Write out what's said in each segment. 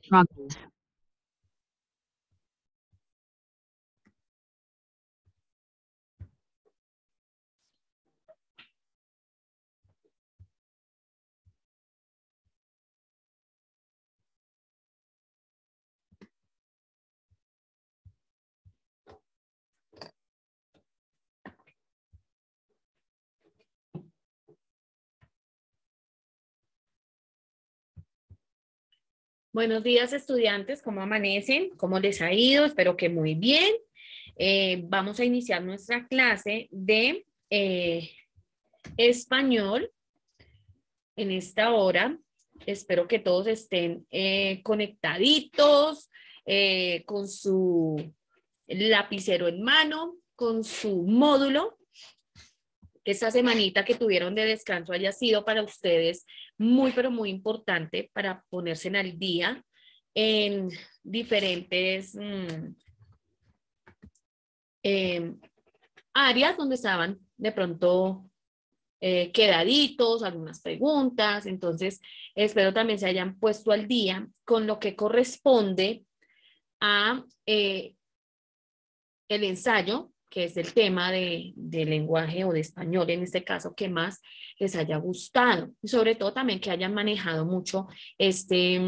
struggles. Buenos días, estudiantes. ¿Cómo amanecen? ¿Cómo les ha ido? Espero que muy bien. Vamos a iniciar nuestra clase de español en esta hora. Espero que todos estén conectaditos, con su lapicero en mano, con su módulo. Esta semanita que tuvieron de descanso haya sido para ustedes muy, pero muy importante para ponerse al día en diferentes eh, áreas donde estaban de pronto quedaditos, algunas preguntas. Entonces, espero también se hayan puesto al día con lo que corresponde a el ensayo, que es el tema de lenguaje o de español en este caso, que más les haya gustado. Y sobre todo también que hayan manejado mucho este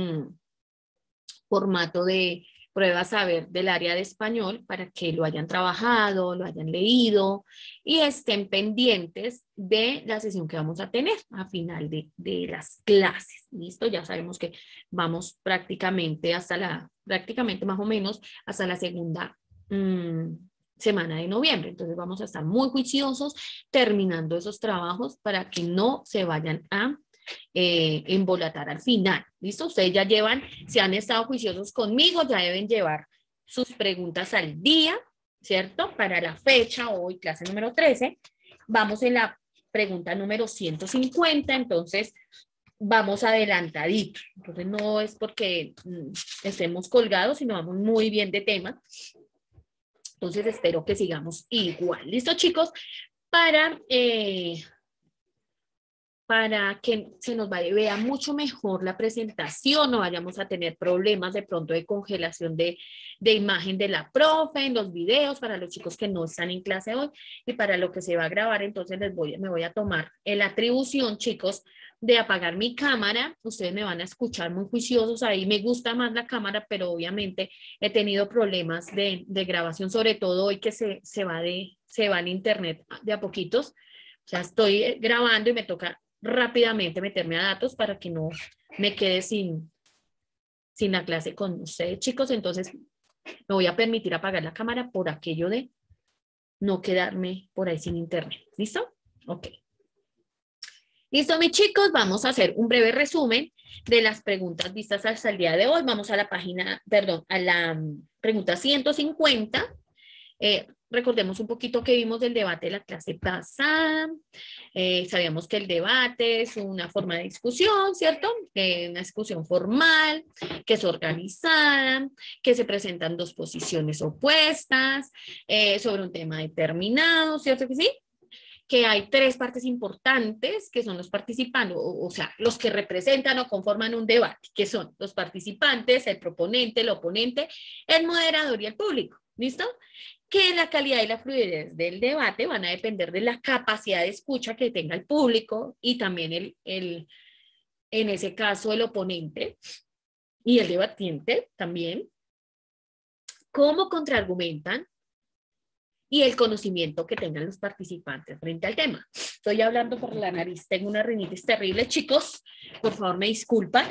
formato de prueba saber del área de español para que lo hayan trabajado, lo hayan leído y estén pendientes de la sesión que vamos a tener a final de las clases. ¿Listo? Ya sabemos que vamos prácticamente prácticamente más o menos hasta la segunda semana de noviembre. Entonces vamos a estar muy juiciosos terminando esos trabajos para que no se vayan a embolatar al final. ¿Listo? Ustedes ya llevan, si han estado juiciosos conmigo, ya deben llevar sus preguntas al día, ¿cierto? Para la fecha, hoy clase número 13. Vamos en la pregunta número 150, entonces vamos adelantaditos. Entonces no es porque estemos colgados, sino vamos muy bien de tema. Entonces espero que sigamos igual. ¿Listo, chicos? Para que se nos vea mucho mejor la presentación, no vayamos a tener problemas de pronto de congelación de imagen de la profe en los videos para los chicos que no están en clase hoy y para lo que se va a grabar. Entonces me voy a tomar la atribución, chicos, de apagar mi cámara. Ustedes me van a escuchar muy juiciosos ahí. Me gusta más la cámara, pero obviamente he tenido problemas de grabación, sobre todo hoy que se va en internet de a poquitos. O sea, estoy grabando y me toca rápidamente meterme a datos para que no me quede sin la clase con ustedes, chicos. Entonces, me voy a permitir apagar la cámara por aquello de no quedarme por ahí sin internet. ¿Listo? Ok. Listo, mis chicos, vamos a hacer un breve resumen de las preguntas vistas hasta el día de hoy. Vamos a la página, perdón, a la pregunta 150. Recordemos un poquito que vimos del debate de la clase pasada. Sabíamos que el debate es una forma de discusión, ¿cierto? Una discusión formal, que es organizada, que se presentan dos posiciones opuestas sobre un tema determinado, ¿cierto que sí? Que hay tres partes importantes que son los participantes, o sea, los que representan o conforman un debate, que son los participantes, el proponente, el oponente, el moderador y el público. ¿Listo? Que la calidad y la fluidez del debate van a depender de la capacidad de escucha que tenga el público y también en ese caso el oponente y el debatiente también, cómo contraargumentan y el conocimiento que tengan los participantes frente al tema. Estoy hablando por la nariz, tengo una rinitis terrible, chicos, por favor me disculpan,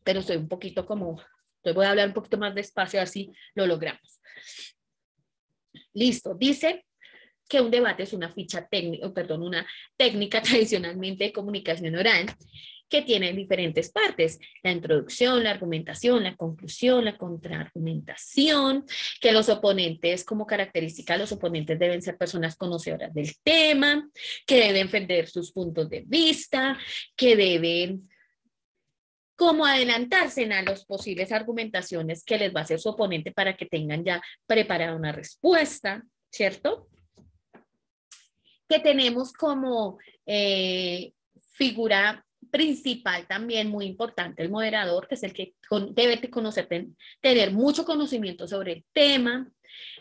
pero estoy un poquito como, voy a hablar un poquito más despacio, así lo logramos. Listo, dice que un debate es una ficha técnica, perdón, una técnica tradicionalmente de comunicación oral que tiene diferentes partes, la introducción, la argumentación, la conclusión, la contraargumentación, que los oponentes, como característica, los oponentes deben ser personas conocedoras del tema, que deben defender sus puntos de vista, que deben como adelantarse a las posibles argumentaciones que les va a hacer su oponente para que tengan ya preparada una respuesta, ¿cierto? Que tenemos como figura principal también, muy importante, el moderador, que es el que debe conocer, tener mucho conocimiento sobre el tema,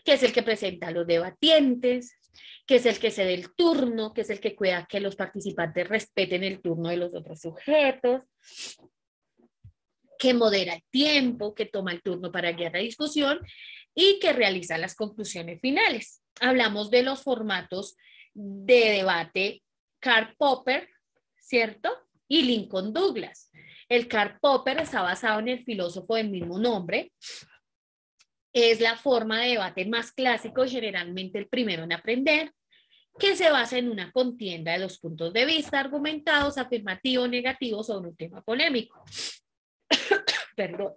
que es el que presenta a los debatientes, que es el que cede el turno, que es el que cuida que los participantes respeten el turno de los otros sujetos, que modera el tiempo, que toma el turno para guiar la discusión y que realiza las conclusiones finales. Hablamos de los formatos de debate Karl Popper, ¿cierto? Y Lincoln Douglas. El Karl Popper está basado en el filósofo del mismo nombre. Es la forma de debate más clásico y generalmente el primero en aprender, que se basa en una contienda de los puntos de vista argumentados, afirmativos, negativos sobre un tema polémico. Perdón.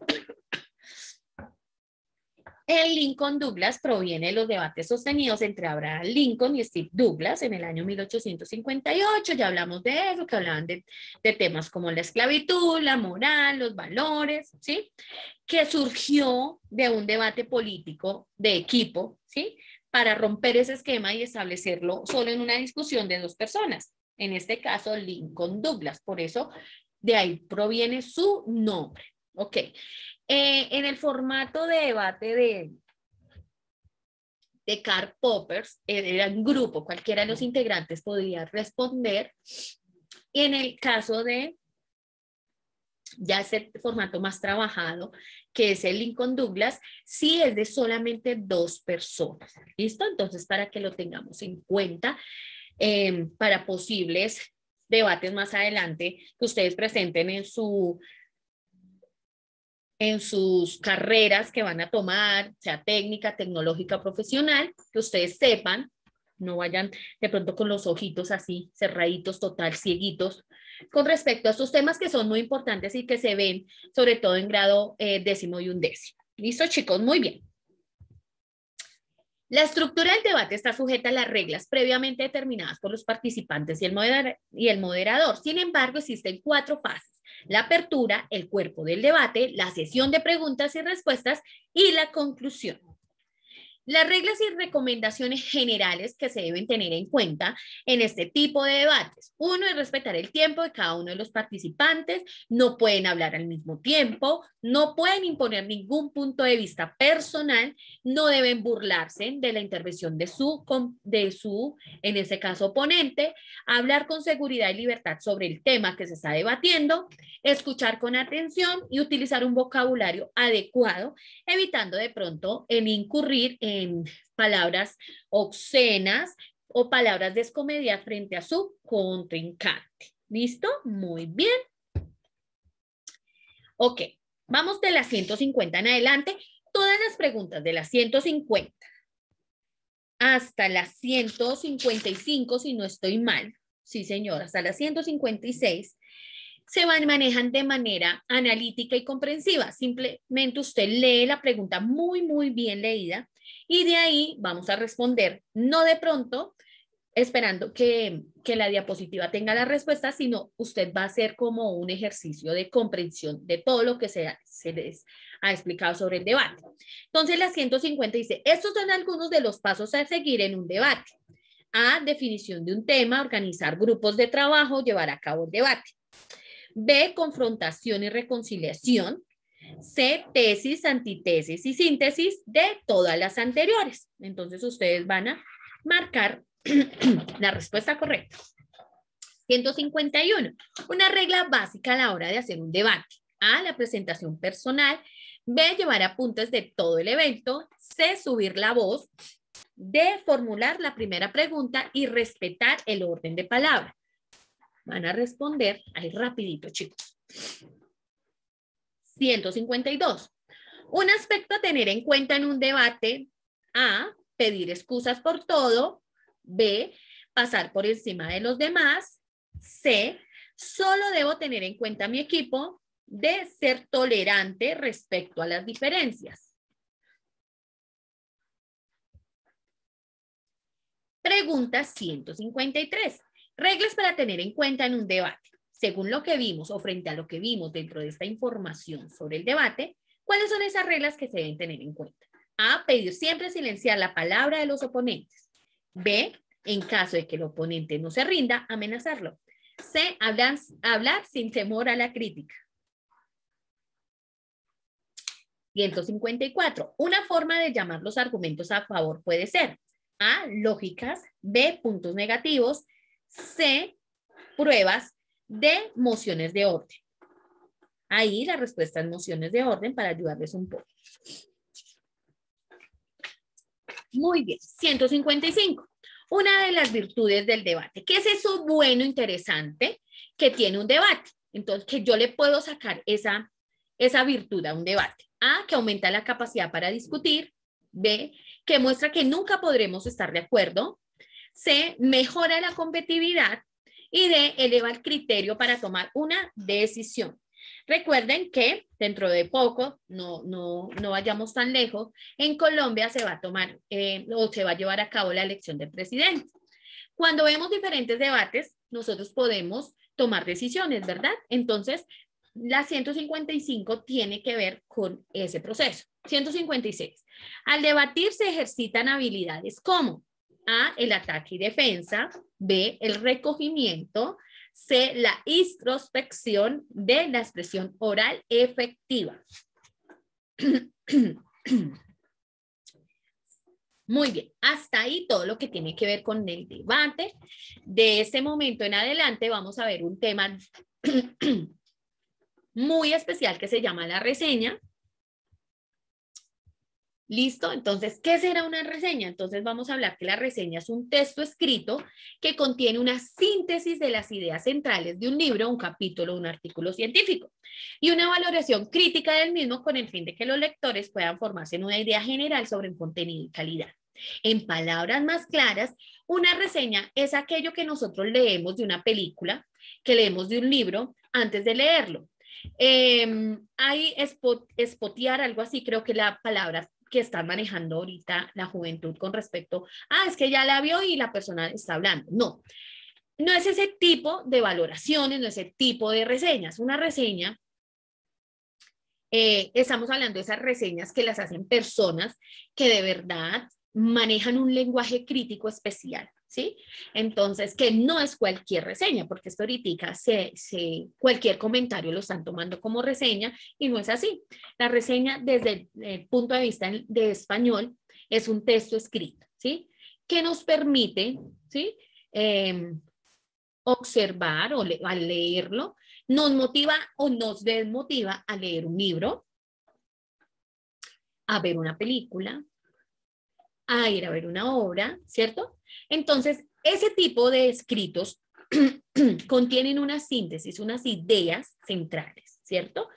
El Lincoln Douglas proviene de los debates sostenidos entre Abraham Lincoln y Steve Douglas en el año 1858. Ya hablamos de eso, que hablaban de temas como la esclavitud, la moral, los valores, ¿sí? Que surgió de un debate político de equipo, ¿sí? Para romper ese esquema y establecerlo solo en una discusión de dos personas. En este caso, Lincoln Douglas. Por eso, de ahí proviene su nombre. Ok. En el formato de debate de Karl Popper, era un grupo, cualquiera de los integrantes podía responder. Y en el caso de ya ese formato más trabajado, que es el Lincoln Douglas, sí es de solamente dos personas. ¿Listo? Entonces, para que lo tengamos en cuenta, para posibles debates más adelante que ustedes presenten en sus carreras que van a tomar, sea técnica, tecnológica, profesional, que ustedes sepan, no vayan de pronto con los ojitos así, cerraditos, total, cieguitos, con respecto a estos temas que son muy importantes y que se ven sobre todo en grado 10º y 11º. ¿Listo, chicos? Muy bien. La estructura del debate está sujeta a las reglas previamente determinadas por los participantes y el moderador. Sin embargo, existen 4 fases: la apertura, el cuerpo del debate, la sesión de preguntas y respuestas y la conclusión. Las reglas y recomendaciones generales que se deben tener en cuenta en este tipo de debates. 1 es respetar el tiempo de cada uno de los participantes, no pueden hablar al mismo tiempo, no pueden imponer ningún punto de vista personal, no deben burlarse de la intervención de su, en este caso, oponente, hablar con seguridad y libertad sobre el tema que se está debatiendo, escuchar con atención y utilizar un vocabulario adecuado, evitando de pronto el incurrir en palabras obscenas o palabras descomedidas frente a su contrincante. ¿Listo? Muy bien. Ok, vamos de las 150 en adelante. Todas las preguntas de las 150 hasta las 155, si no estoy mal, sí señor, hasta las 156, manejan de manera analítica y comprensiva. Simplemente usted lee la pregunta muy bien leída y de ahí vamos a responder, no de pronto esperando que la diapositiva tenga la respuesta, sino usted va a hacer como un ejercicio de comprensión de todo lo que se les ha explicado sobre el debate. Entonces, la 150 dice, estos son algunos de los pasos a seguir en un debate. A, definición de un tema, organizar grupos de trabajo, llevar a cabo el debate. B, confrontación y reconciliación. C, tesis, antitesis y síntesis de todas las anteriores. Entonces, ustedes van a marcar la respuesta correcta. 151. Una regla básica a la hora de hacer un debate. A, la presentación personal. B, llevar apuntes de todo el evento. C, subir la voz. D, formular la primera pregunta y respetar el orden de palabra. Van a responder ahí rapidito, chicos. 152. Un aspecto a tener en cuenta en un debate. A, pedir excusas por todo. B, pasar por encima de los demás. C, solo debo tener en cuenta a mi equipo. D, ser tolerante respecto a las diferencias. Pregunta 153. Reglas para tener en cuenta en un debate. Según lo que vimos o frente a lo que vimos dentro de esta información sobre el debate, ¿cuáles son esas reglas que se deben tener en cuenta? A, pedir siempre silenciar la palabra de los oponentes. B, en caso de que el oponente no se rinda, amenazarlo. C, hablar sin temor a la crítica. 154. Una forma de llamar los argumentos a favor puede ser A, lógicas, B, puntos negativos, C, pruebas, D, mociones de orden. Ahí la respuesta es mociones de orden para ayudarles un poco. Muy bien, 155. Una de las virtudes del debate. ¿Qué es eso bueno, interesante que tiene un debate? Entonces, que yo le puedo sacar esa virtud a un debate. A, que aumenta la capacidad para discutir. B, que muestra que nunca podremos estar de acuerdo. C, mejora la competitividad. Y D, eleva el criterio para tomar una decisión. Recuerden que dentro de poco, no vayamos tan lejos, en Colombia se va a tomar o se va a llevar a cabo la elección del presidente. Cuando vemos diferentes debates, nosotros podemos tomar decisiones, ¿verdad? Entonces, la 155 tiene que ver con ese proceso. 156. Al debatir se ejercitan habilidades como A, el ataque y defensa, B, el recogimiento, C, la introspección, D, la expresión oral efectiva. Muy bien, hasta ahí todo lo que tiene que ver con el debate. De este momento en adelante vamos a ver un tema muy especial que se llama la reseña. ¿Listo? Entonces, ¿qué será una reseña? Entonces vamos a hablar que la reseña es un texto escrito que contiene una síntesis de las ideas centrales de un libro, un capítulo, un artículo científico y una valoración crítica del mismo con el fin de que los lectores puedan formarse en una idea general sobre el contenido y calidad. En palabras más claras, una reseña es aquello que nosotros leemos de una película, que leemos de un libro antes de leerlo. Hay spotear, algo así, creo que la palabra que están manejando ahorita la juventud con respecto a, es que ya la vio y la persona está hablando. No es ese tipo de valoraciones, no es ese tipo de reseñas. Una reseña, estamos hablando de esas reseñas que las hacen personas que de verdad manejan un lenguaje crítico especial, ¿sí? Entonces, que no es cualquier reseña, porque esto ahorita cualquier comentario lo están tomando como reseña y no es así. La reseña desde el punto de vista de español es un texto escrito, ¿sí? Que nos permite, ¿sí? Observar al leerlo, nos motiva o nos desmotiva a leer un libro, a ver una película, a ir a ver una obra, ¿cierto? Entonces, ese tipo de escritos contienen una síntesis, unas ideas centrales, ¿cierto?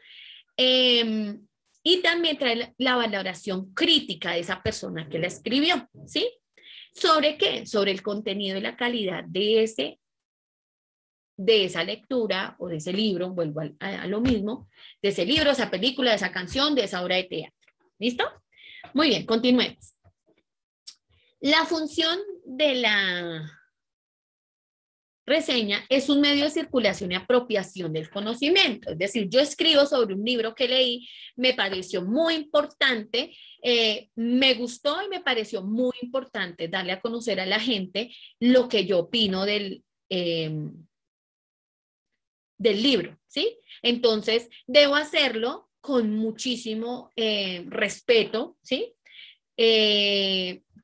Y también trae la valoración crítica de esa persona que la escribió, ¿sí? ¿Sobre qué? Sobre el contenido y la calidad de esa lectura o de ese libro, vuelvo a lo mismo, de ese libro, esa película, de esa canción, de esa obra de teatro. ¿Listo? Muy bien, continuemos. La función de la reseña es un medio de circulación y apropiación del conocimiento. Es decir, yo escribo sobre un libro que leí, me pareció muy importante, me gustó y me pareció muy importante darle a conocer a la gente lo que yo opino del libro, ¿sí? Entonces, debo hacerlo con muchísimo respeto, ¿sí?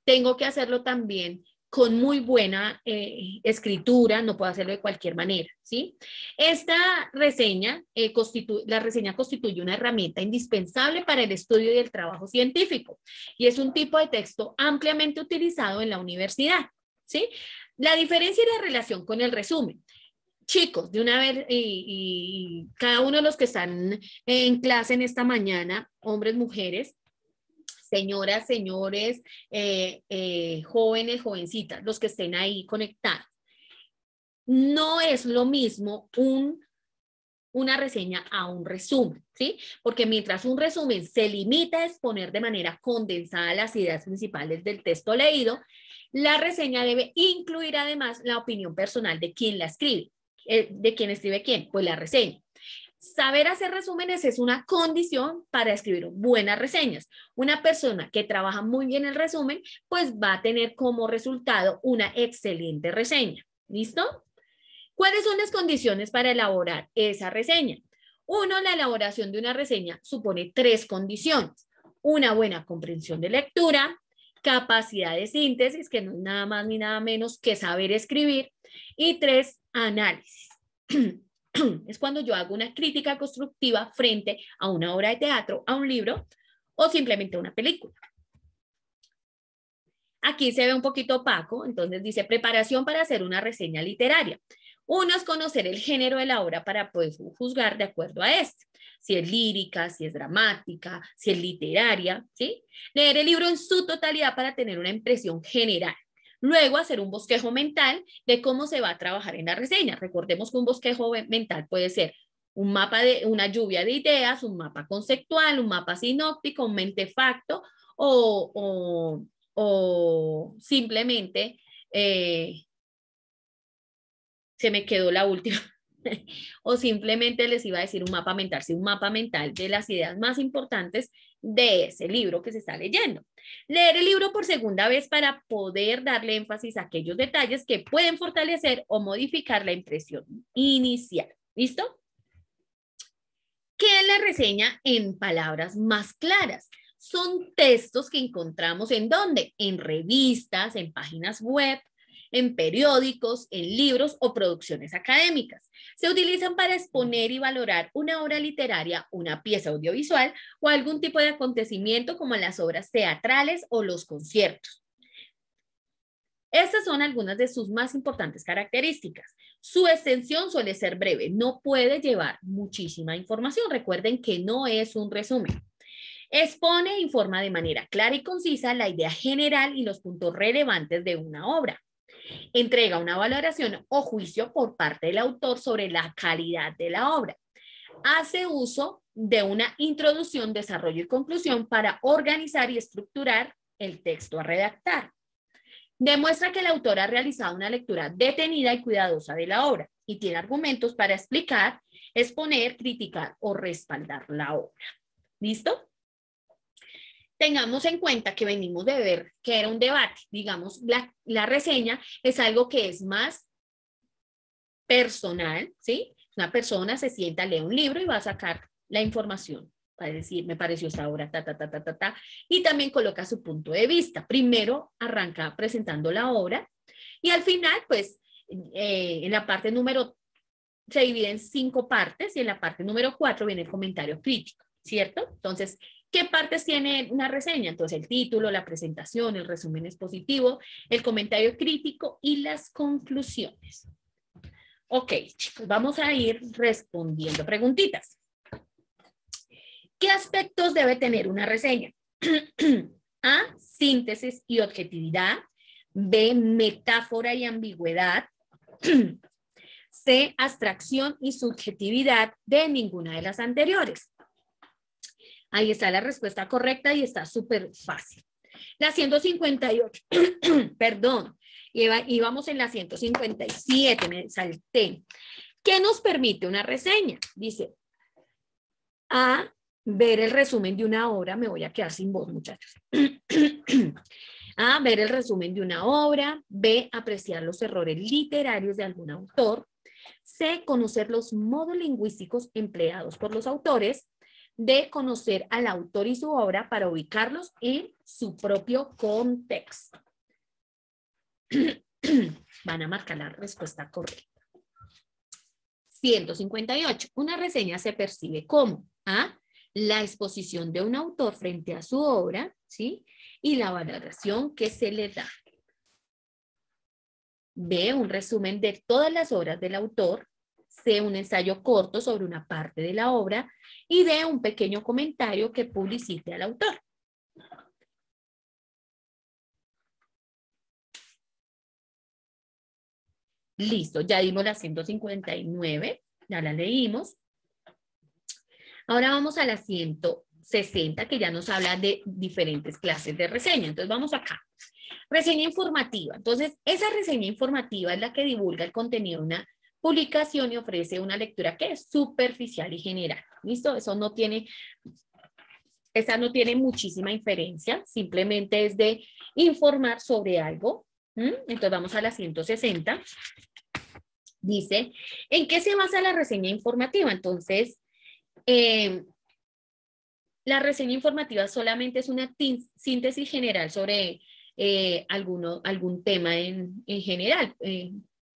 Tengo que hacerlo también con muy buena escritura, no puedo hacerlo de cualquier manera, ¿sí? Esta reseña, la reseña constituye una herramienta indispensable para el estudio y el trabajo científico y es un tipo de texto ampliamente utilizado en la universidad, ¿sí? La diferencia y la relación con el resumen. Chicos, de una vez, y cada uno de los que están en clase en esta mañana, hombres, mujeres, señoras, señores, jóvenes, jovencitas, los que estén ahí conectados. No es lo mismo una reseña a un resumen, ¿sí? Porque mientras un resumen se limita a exponer de manera condensada las ideas principales del texto leído, la reseña debe incluir además la opinión personal de quien la escribe. ¿De quién escribe quién? Pues la reseña. Saber hacer resúmenes es una condición para escribir buenas reseñas. Una persona que trabaja muy bien el resumen, pues va a tener como resultado una excelente reseña. ¿Listo? ¿Cuáles son las condiciones para elaborar esa reseña? Uno, la elaboración de una reseña supone 3 condiciones. Una buena comprensión de lectura, capacidad de síntesis, que no es nada más ni nada menos que saber escribir, y 3, análisis. Es cuando yo hago una crítica constructiva frente a una obra de teatro, a un libro o simplemente a una película. Aquí se ve un poquito opaco, entonces dice preparación para hacer una reseña literaria. Uno es conocer el género de la obra para poder juzgar de acuerdo a este. Si es lírica, si es dramática, si es literaria, ¿sí? Leer el libro en su totalidad para tener una impresión general. Luego hacer un bosquejo mental de cómo se va a trabajar en la reseña. Recordemos que un bosquejo mental puede ser un mapa de una lluvia de ideas, un mapa conceptual, un mapa sinóptico, un mentefacto o simplemente se me quedó la última. O simplemente les iba a decir un mapa mental, sí, un mapa mental de las ideas más importantes de ese libro que se está leyendo. Leer el libro por segunda vez para poder darle énfasis a aquellos detalles que pueden fortalecer o modificar la impresión inicial. ¿Listo? ¿Qué es la reseña en palabras más claras? Son textos que encontramos ¿en dónde? En revistas, en páginas web, en periódicos, en libros o producciones académicas. Se utilizan para exponer y valorar una obra literaria, una pieza audiovisual o algún tipo de acontecimiento como las obras teatrales o los conciertos. Estas son algunas de sus más importantes características. Su extensión suele ser breve, no puede llevar muchísima información. Recuerden que no es un resumen. Expone e informa de manera clara y concisa la idea general y los puntos relevantes de una obra. Entrega una valoración o juicio por parte del autor sobre la calidad de la obra. Hace uso de una introducción, desarrollo y conclusión para organizar y estructurar el texto a redactar. Demuestra que el autor ha realizado una lectura detenida y cuidadosa de la obra y tiene argumentos para explicar, exponer, criticar o respaldar la obra. ¿Listo? Tengamos en cuenta que venimos de ver que era un debate. Digamos, la reseña es algo que es más personal, ¿sí? Una persona se sienta, lee un libro y va a sacar la información. Va a decir, me pareció esta obra, y también coloca su punto de vista. Primero arranca presentando la obra y al final, pues, en la parte número, se divide en 5 partes y en la parte número 4 viene el comentario crítico, ¿cierto? Entonces, ¿qué partes tiene una reseña? Entonces, el título, la presentación, el resumen expositivo, el comentario crítico y las conclusiones. Ok, chicos, vamos a ir respondiendo preguntitas. ¿Qué aspectos debe tener una reseña? A, síntesis y objetividad. B, metáfora y ambigüedad. C, abstracción y subjetividad. D, ninguna de las anteriores. Ahí está la respuesta correcta y está súper fácil. La 158, perdón, íbamos en la 157, me salté. ¿Qué nos permite una reseña? Dice, A, ver el resumen de una obra, me voy a quedar sin voz, muchachos. A, ver el resumen de una obra. B, apreciar los errores literarios de algún autor. C, conocer los modos lingüísticos empleados por los autores. D, conocer al autor y su obra para ubicarlos en su propio contexto. Van a marcar la respuesta correcta. 158. Una reseña se percibe como A, la exposición de un autor frente a su obra, ¿sí? Y la valoración que se le da. B, un resumen de todas las obras del autor. C, un ensayo corto sobre una parte de la obra. Y D, un pequeño comentario que publicite al autor. Listo, ya dimos la 159, ya la leímos. Ahora vamos a la 160, que ya nos habla de diferentes clases de reseña. Entonces vamos acá. Reseña informativa. Entonces, esa reseña informativa es la que divulga el contenido de una publicación y ofrece una lectura que es superficial y general. ¿Listo? Esa no tiene muchísima inferencia, simplemente es de informar sobre algo. Entonces vamos a la 160. Dice, ¿en qué se basa la reseña informativa? Entonces, la reseña informativa solamente es una síntesis general sobre algún tema en general.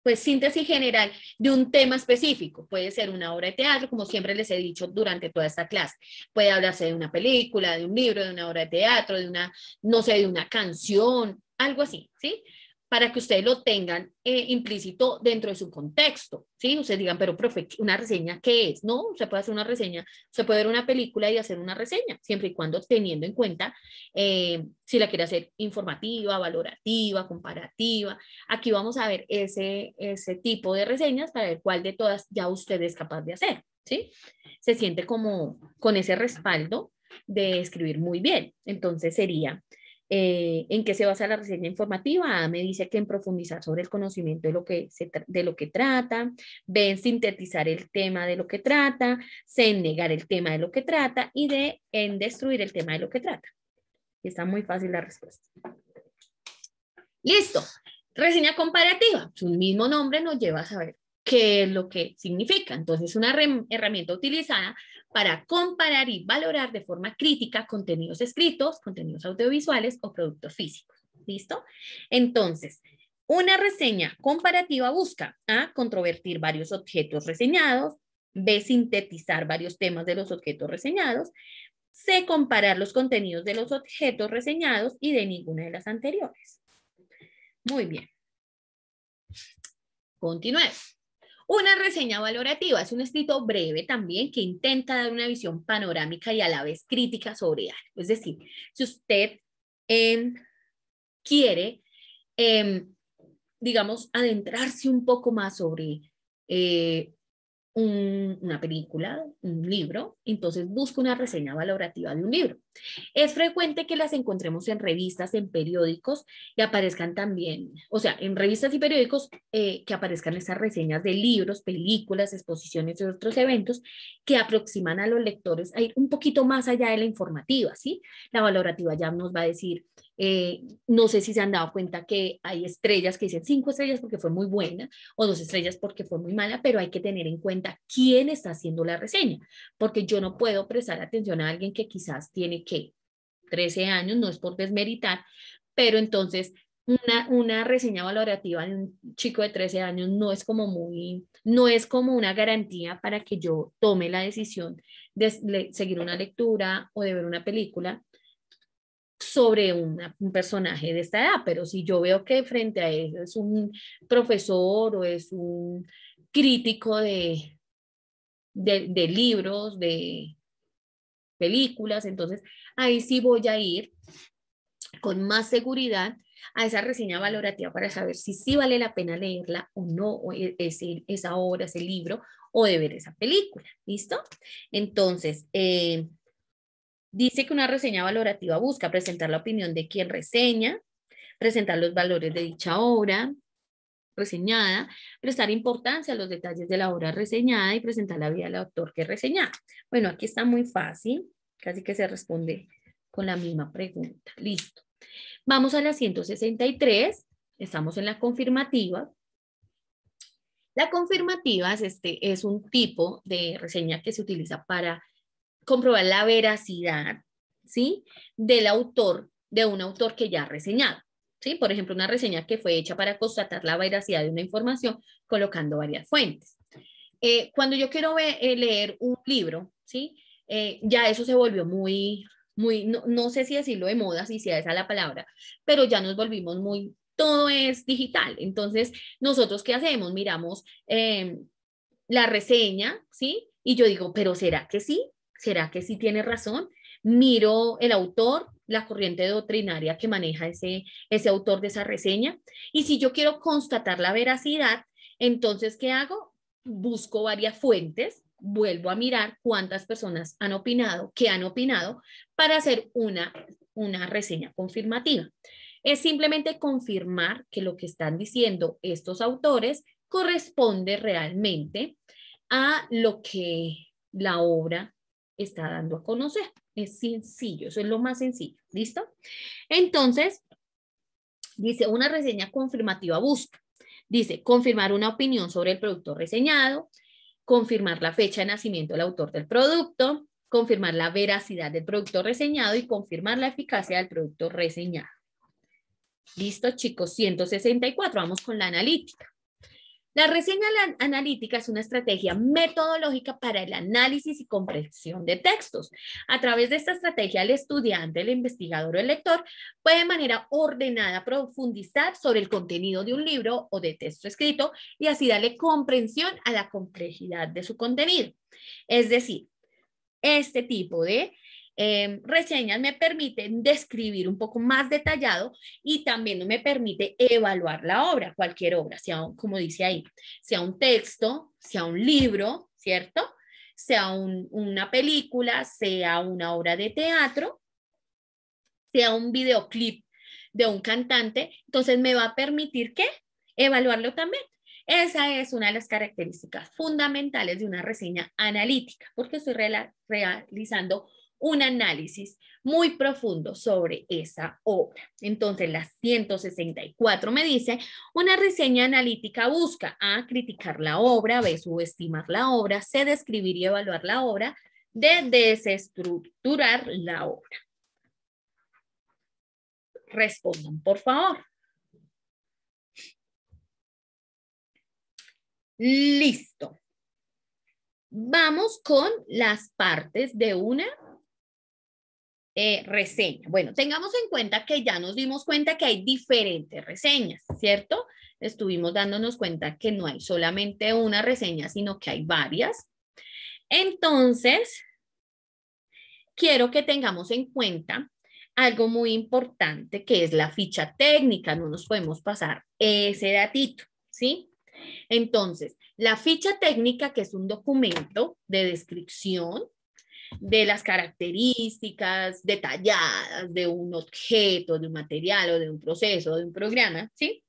Pues síntesis general de un tema específico. Puede ser una obra de teatro, como siempre les he dicho durante toda esta clase. Puede hablarse de una película, de un libro, de una obra de teatro, de una, no sé, de una canción, algo así, ¿sí? Para que ustedes lo tengan implícito dentro de su contexto, ¿sí? Ustedes digan, pero profe, ¿una reseña qué es? No, se puede hacer una reseña, se puede ver una película y hacer una reseña, siempre y cuando teniendo en cuenta si la quiere hacer informativa, valorativa, comparativa. Aquí vamos a ver ese tipo de reseñas para ver cuál de todas ya usted es capaz de hacer, ¿sí? Se siente como con ese respaldo de escribir muy bien. Entonces sería... ¿en qué se basa la reseña informativa? A me dice que en profundizar sobre el conocimiento de lo que trata, B en sintetizar el tema de lo que trata, C en negar el tema de lo que trata y D en destruir el tema de lo que trata. Está muy fácil la respuesta. Listo. Reseña comparativa. Su mismo nombre nos lleva a saber qué es lo que significa. Entonces, una herramienta utilizada para comparar y valorar de forma crítica contenidos escritos, contenidos audiovisuales o productos físicos. ¿Listo? Entonces, una reseña comparativa busca A, controvertir varios objetos reseñados, B, sintetizar varios temas de los objetos reseñados, C, comparar los contenidos de los objetos reseñados y de ninguna de las anteriores. Muy bien. Continuemos. Una reseña valorativa es un escrito breve también que intenta dar una visión panorámica y a la vez crítica sobre algo. Es decir, si usted quiere, digamos, adentrarse un poco más sobre una película, un libro, entonces busca una reseña valorativa de un libro. Es frecuente que las encontremos en revistas, en periódicos y aparezcan también, o sea, en revistas y periódicos que aparezcan estas reseñas de libros, películas, exposiciones y otros eventos que aproximan a los lectores a ir un poquito más allá de la informativa, ¿sí? La valorativa ya nos va a decir, no sé si se han dado cuenta que hay estrellas que dicen 5 estrellas porque fue muy buena o 2 estrellas porque fue muy mala, pero hay que tener en cuenta quién está haciendo la reseña, porque yo no puedo prestar atención a alguien que quizás tiene que 13 años, no es por desmeritar, pero entonces una reseña valorativa de un chico de 13 años no es como no es como una garantía para que yo tome la decisión de seguir una lectura o de ver una película sobre un personaje de esta edad, pero si yo veo que frente a él es un profesor o es un crítico de libros, de películas, entonces ahí sí voy a ir con más seguridad a esa reseña valorativa para saber si sí vale la pena leerla o no, o esa obra, ese libro, o de ver esa película, ¿listo? Entonces, dice que una reseña valorativa busca presentar la opinión de quien reseña, presentar los valores de dicha obra reseñada, prestar importancia a los detalles de la obra reseñada y presentar la vida del autor que es reseñada. Bueno, aquí está muy fácil, casi que se responde con la misma pregunta. Listo. Vamos a la 163, estamos en la confirmativa. La confirmativa es un tipo de reseña que se utiliza para comprobar la veracidad, ¿sí? Del autor, de un autor que ya ha reseñado, ¿sí? Por ejemplo, una reseña que fue hecha para constatar la veracidad de una información colocando varias fuentes. Cuando yo quiero leer un libro, ¿sí? Ya eso se volvió no sé si decirlo de moda, si sea esa la palabra, pero ya nos volvimos todo es digital. Entonces, nosotros, ¿qué hacemos? Miramos la reseña, ¿sí? Y yo digo, pero ¿será que sí? ¿Será que sí tiene razón? Miro el autor, la corriente doctrinaria que maneja ese autor de esa reseña. Y si yo quiero constatar la veracidad, entonces, ¿qué hago? Busco varias fuentes, vuelvo a mirar cuántas personas han opinado, qué han opinado, para hacer una reseña confirmativa. Es simplemente confirmar que lo que están diciendo estos autores corresponde realmente a lo que la obra está dando a conocer. Es sencillo, eso es lo más sencillo. ¿Listo? Entonces, dice, una reseña confirmativa busca Dice, confirmar una opinión sobre el producto reseñado, confirmar la fecha de nacimiento del autor del producto, confirmar la veracidad del producto reseñado y confirmar la eficacia del producto reseñado. Listo, chicos, 164. Vamos con la analítica. La reseña analítica es una estrategia metodológica para el análisis y comprensión de textos. A través de esta estrategia, el estudiante, el investigador o el lector puede de manera ordenada profundizar sobre el contenido de un libro o de texto escrito y así darle comprensión a la complejidad de su contenido. Es decir, este tipo de reseñas me permiten describir un poco más detallado y también me permite evaluar la obra, cualquier obra, sea, como dice ahí, sea un texto, sea un libro, ¿cierto? Sea una película, sea una obra de teatro, sea un videoclip de un cantante, entonces me va a permitir, ¿qué? Evaluarlo también. Esa es una de las características fundamentales de una reseña analítica, porque estoy realizando un análisis muy profundo sobre esa obra. Entonces, la 164 me dice, una reseña analítica busca A, criticar la obra, B, subestimar la obra, C, describir y evaluar la obra, D, desestructurar la obra. Respondan, por favor. Listo. Vamos con las partes de una reseña. Bueno, tengamos en cuenta que ya nos dimos cuenta que hay diferentes reseñas, ¿cierto? Estuvimos dándonos cuenta que no hay solamente una reseña, sino que hay varias. Entonces, quiero que tengamos en cuenta algo muy importante que es la ficha técnica. No nos podemos pasar ese datito, ¿sí? Entonces, la ficha técnica, que es un documento de descripción de las características detalladas de un objeto, de un material o de un proceso, de un programa, ¿sí?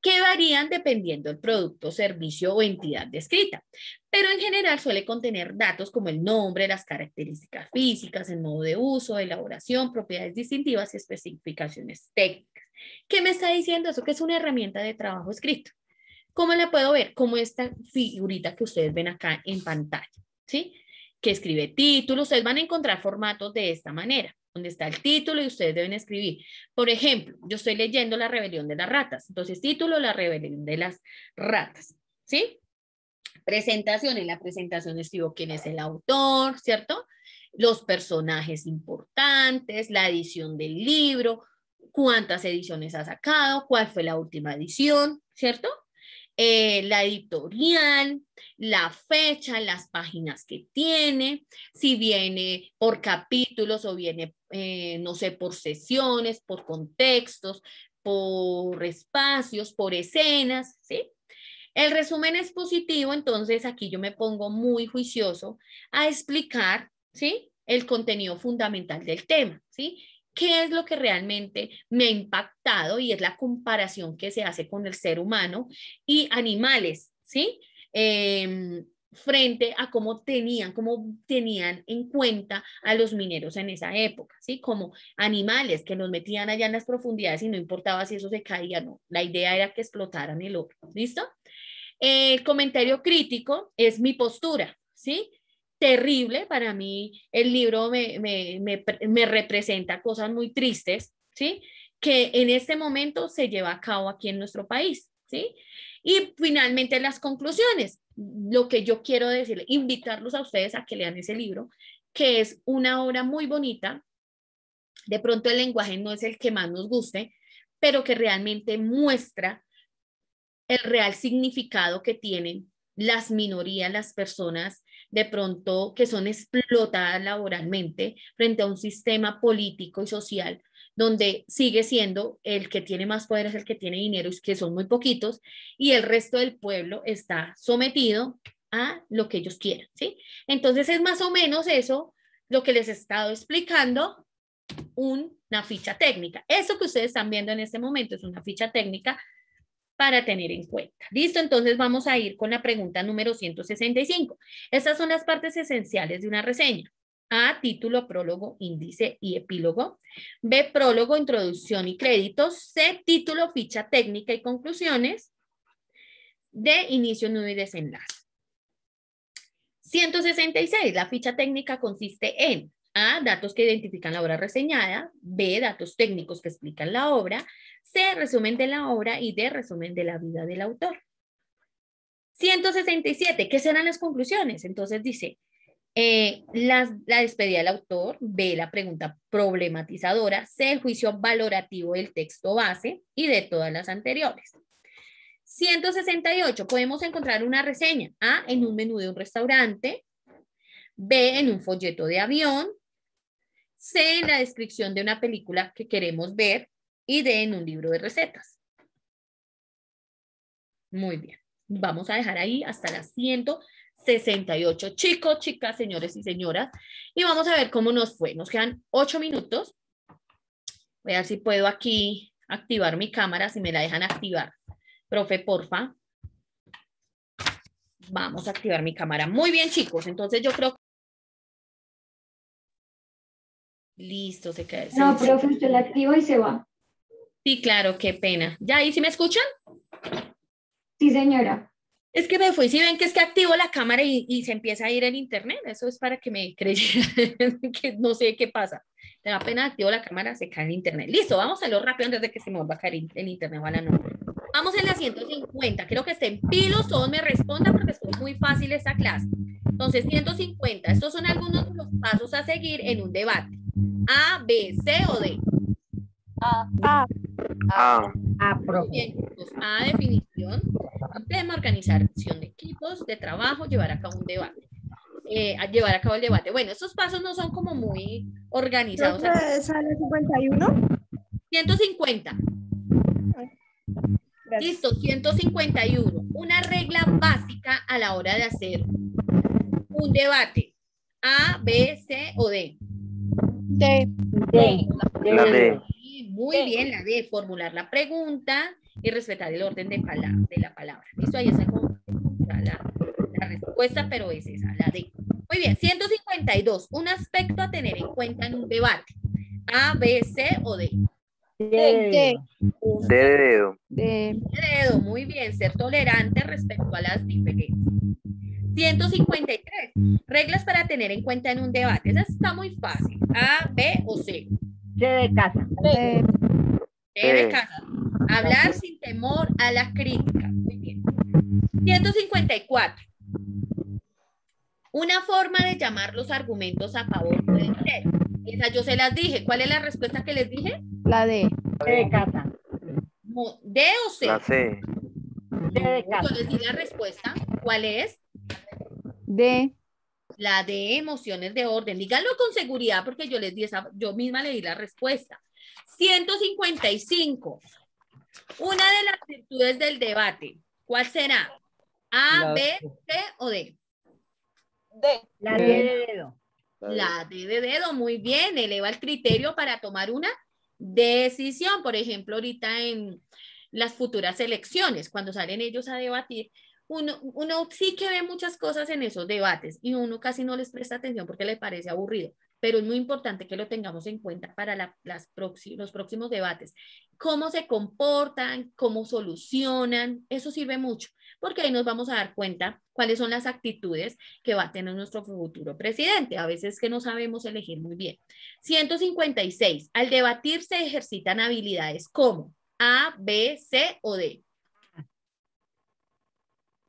Que varían dependiendo del producto, servicio o entidad descrita. Pero en general suele contener datos como el nombre, las características físicas, el modo de uso, elaboración, propiedades distintivas y especificaciones técnicas. ¿Qué me está diciendo eso? Que es una herramienta de trabajo escrito. ¿Cómo la puedo ver? Como esta figurita que ustedes ven acá en pantalla, ¿sí? Que escribe títulos. Ustedes van a encontrar formatos de esta manera, donde está el título y ustedes deben escribir. Por ejemplo, yo estoy leyendo La rebelión de las ratas. Entonces, título, La rebelión de las ratas, ¿sí? Presentación. En la presentación escribo quién es el autor, ¿cierto? Los personajes importantes, la edición del libro, cuántas ediciones ha sacado, cuál fue la última edición, ¿cierto? La editorial, la fecha, las páginas que tiene, si viene por capítulos o viene, no sé, por sesiones, por contextos, por espacios, por escenas, ¿sí? El resumen es positivo, entonces aquí yo me pongo muy juicioso a explicar, ¿sí? El contenido fundamental del tema, ¿sí? ¿Qué es lo que realmente me ha impactado? Y es la comparación que se hace con el ser humano y animales, ¿sí? Frente a cómo tenían en cuenta a los mineros en esa época, ¿sí? Como animales que los metían allá en las profundidades y no importaba si eso se caía, no. La idea era que explotaran el oro, ¿listo? El comentario crítico es mi postura, ¿sí? Terrible, para mí el libro me representa cosas muy tristes, ¿sí? Que en este momento se lleva a cabo aquí en nuestro país, ¿sí? Y finalmente las conclusiones, lo que yo quiero decirle, invitarlos a ustedes a que lean ese libro, que es una obra muy bonita. De pronto el lenguaje no es el que más nos guste, pero que realmente muestra el real significado que tienen las minorías, las personas de pronto que son explotadas laboralmente frente a un sistema político y social donde sigue siendo el que tiene más poder es el que tiene dinero, y que son muy poquitos, y el resto del pueblo está sometido a lo que ellos quieran, ¿sí? Entonces es más o menos eso lo que les he estado explicando, una ficha técnica. Eso que ustedes están viendo en este momento es una ficha técnica para tener en cuenta. ¿Listo? Entonces vamos a ir con la pregunta número 165. Estas son las partes esenciales de una reseña. A, título, prólogo, índice y epílogo. B, prólogo, introducción y créditos. C, título, ficha técnica y conclusiones. de inicio, nudo y desenlace. 166, la ficha técnica consiste en A, datos que identifican la obra reseñada, B, datos técnicos que explican la obra, C, resumen de la obra y D, resumen de la vida del autor. 167, ¿qué serán las conclusiones? Entonces dice, la despedida del autor, B, la pregunta problematizadora, C, el juicio valorativo del texto base y de todas las anteriores. 168, podemos encontrar una reseña, A, en un menú de un restaurante, B, en un folleto de avión, C, en la descripción de una película que queremos ver y D, en un libro de recetas. Muy bien, vamos a dejar ahí hasta las 168. Chicos, chicas, señores y señoras, y vamos a ver cómo nos fue. Nos quedan 8 minutos. Voy a ver si puedo aquí activar mi cámara, si me la dejan activar. Profe, porfa. Vamos a activar mi cámara. Muy bien, chicos. Entonces yo creo que... Listo, se queda. No, profe, usted la activa y se va. Sí, claro, qué pena. ¿Ya ahí sí me escuchan? Sí, señora. Es que me fui, si ven que es que activo la cámara y se empieza a ir el internet, eso es para que me creyeran que no sé qué pasa. Pero apenas activo la cámara, se cae el internet. Listo, vamos a hacerlo rápido antes de que se me vuelva a caer el internet, ojalá no. Vamos en la 150, quiero que estén pilos, todos me respondan porque es muy fácil esta clase. Entonces, 150, estos son algunos de los pasos a seguir en un debate. A, B, C o D. Profe. Bien, pues, A, definición, tema, organización de equipos, de trabajo, llevar a cabo un debate. A llevar a cabo el debate. Bueno, estos pasos no son como muy organizados. ¿Sale 51? 150. Listo, 151. Una regla básica a la hora de hacer un debate. A, B, C o D. D. La D. Muy bien, la D, formular la pregunta y respetar el orden de la palabra. Listo, ahí está como la respuesta, pero es esa, la D. Muy bien, 152. Un aspecto a tener en cuenta en un debate. A, B, C o D. D. D de dedo. D. Dedo, muy bien, ser tolerante respecto a las diferencias. 153. Reglas para tener en cuenta en un debate. Esa está muy fácil. A, B o C. C de casa. D. D de casa. Hablar sin temor a la crítica. Muy bien. 154. Una forma de llamar los argumentos a favor puede ser. Esa yo se las dije. ¿Cuál es la respuesta que les dije? La D. D de casa. ¿D o C? La C. D de Yo casa. les di la respuesta. ¿Cuál es? D. La de emociones de orden. Díganlo con seguridad porque yo les di esa, yo misma le di la respuesta. 155. Una de las virtudes del debate. ¿Cuál será? A, B, C o D. D. La D de dedo. La D de dedo, muy bien. Eleva el criterio para tomar una decisión. Por ejemplo, ahorita en las futuras elecciones, cuando salen ellos a debatir, uno sí que ve muchas cosas en esos debates y uno casi no les presta atención porque le parece aburrido, pero es muy importante que lo tengamos en cuenta para los próximos debates. Cómo se comportan, cómo solucionan, eso sirve mucho, porque ahí nos vamos a dar cuenta cuáles son las actitudes que va a tener nuestro futuro presidente. A veces que no sabemos elegir muy bien. 156. Al debatir se ejercitan habilidades como A, B, C o D.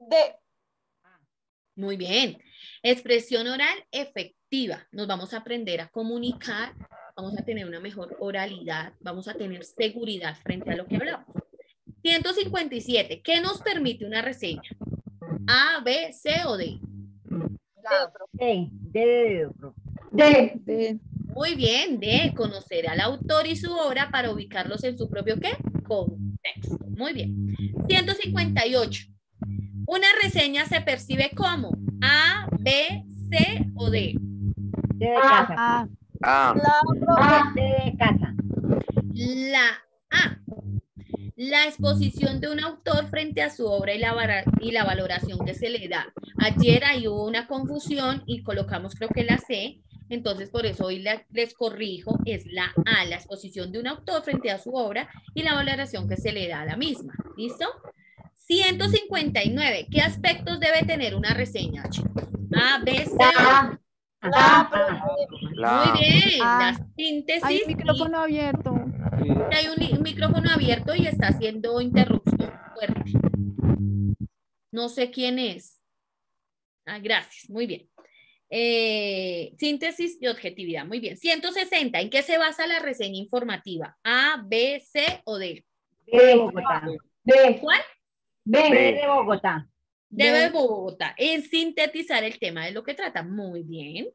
D. Muy bien. Expresión oral efectiva. Nos vamos a aprender a comunicar, vamos a tener una mejor oralidad, vamos a tener seguridad frente a lo que hablamos. 157. ¿Qué nos permite una reseña? A, B, C o D. D. D. D. Muy bien, D. Conocer al autor y su obra para ubicarlos en su propio ¿qué? Contexto. Muy bien. 158. Una reseña se percibe como A, B, C o D. D de casa. A. D de casa. La A. La exposición de un autor frente a su obra y la valoración que se le da. Ayer ahí hubo una confusión y colocamos creo que la C, entonces por eso hoy les corrijo, es la A, la exposición de un autor frente a su obra y la valoración que se le da a la misma. ¿Listo? 159. ¿Qué aspectos debe tener una reseña, chicos? A, B, C. Muy bien. La síntesis. Hay un micrófono abierto. Hay un micrófono abierto y está haciendo interrupción fuerte. No sé quién es. Ah, gracias. Muy bien. Síntesis y objetividad. Muy bien. 160. ¿En qué se basa la reseña informativa? A, B, C o D. B de Bogotá. B. ¿Cuál? B. B de Bogotá. Debe Bogotá. En sintetizar el tema de lo que trata. Muy bien.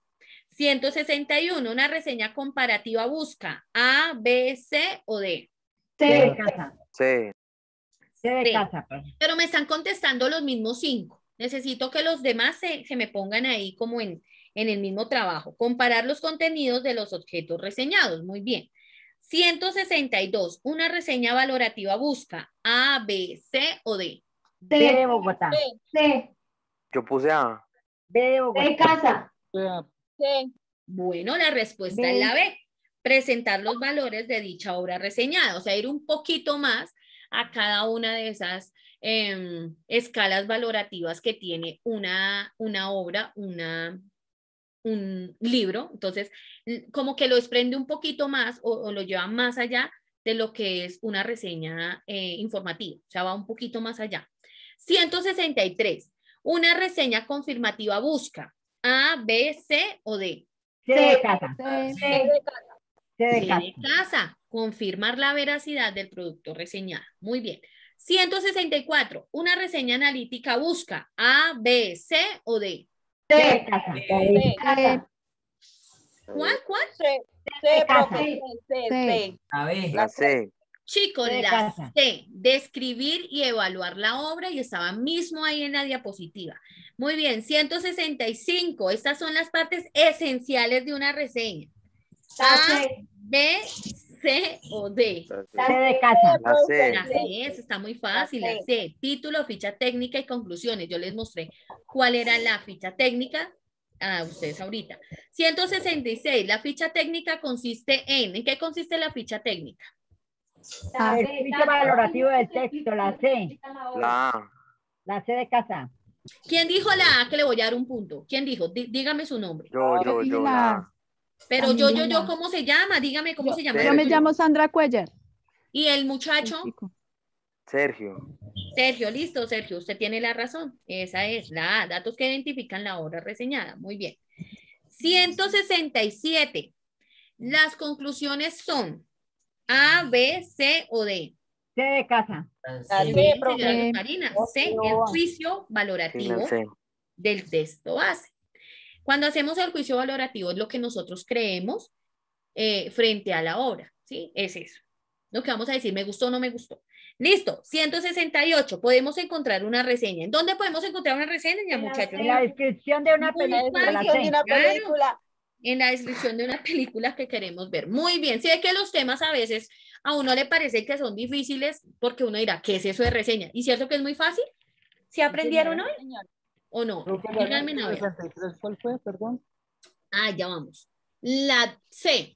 161. Una reseña comparativa busca A, B, C o D. C de C. casa. C. C de Sí. casa. Pues. Pero me están contestando los mismos 5. Necesito que los demás se me pongan ahí como en el mismo trabajo. Comparar los contenidos de los objetos reseñados. Muy bien. 162. Una reseña valorativa busca A, B, C o D. B de C. Bogotá. C. Yo puse A. B de De Bogotá. casa. Bueno, la respuesta es la B. Presentar los valores de dicha obra reseñada. O sea, ir un poquito más a cada una de esas escalas valorativas que tiene una obra, un libro. Entonces, como que lo desprende un poquito más o lo lleva más allá de lo que es una reseña informativa. O sea, va un poquito más allá. 163. Una reseña confirmativa busca A, B, C o D. C de casa. C. C de C casa. de casa. Confirmar la veracidad del producto reseñado. Muy bien. 164. Una reseña analítica busca A, B, C o D. C de C. casa. Casa. ¿Cuál? C de casa. C. La C. Chicos, C de la casa. C, describir y evaluar la obra y estaba mismo ahí en la diapositiva. Muy bien, 165. Estas son las partes esenciales de una reseña. La A, C. B, C o D. C de casa. La C. La C, eso está muy fácil. La C, título, ficha técnica y conclusiones. Yo les mostré cuál era la ficha técnica a ustedes ahorita. 166. La ficha técnica consiste ¿en qué consiste la ficha técnica? La El B. juicio valorativo del texto. La C. La A. La C de casa. ¿Quién dijo la A que le voy a dar un punto? ¿Quién dijo? Dígame su nombre. Yo, la A. Pero También yo, la- ¿cómo se llama? Dígame cómo se llama. Yo me Sergio. llamo Sandra Cuellar. Y el el muchacho, chico. Sergio. Sergio, listo, Sergio, usted tiene la razón. Esa es la A, datos que identifican la obra reseñada. Muy bien. 167. Las conclusiones son A, B, C o D. C de casa. Muy bien, señora C. Luz Marina. C, el juicio Sí, valorativo la C. del texto base. Cuando hacemos el juicio valorativo es lo que nosotros creemos frente a la obra, ¿sí? Es eso. Lo que vamos a decir, me gustó o no me gustó. Listo, 168. Podemos encontrar una reseña. ¿En dónde podemos encontrar una reseña, muchachos? En la descripción de una Muy película. La fácil, C. claro. En la descripción de una película que queremos ver. Muy bien, sé que los temas a veces a uno le parece que son difíciles porque uno dirá, ¿qué es eso de reseña? ¿Y cierto que es muy fácil? ¿Se aprendieron hoy? ¿O no? Díganme a ver. ¿Cuál fue, perdón? Ah, ya vamos. La C.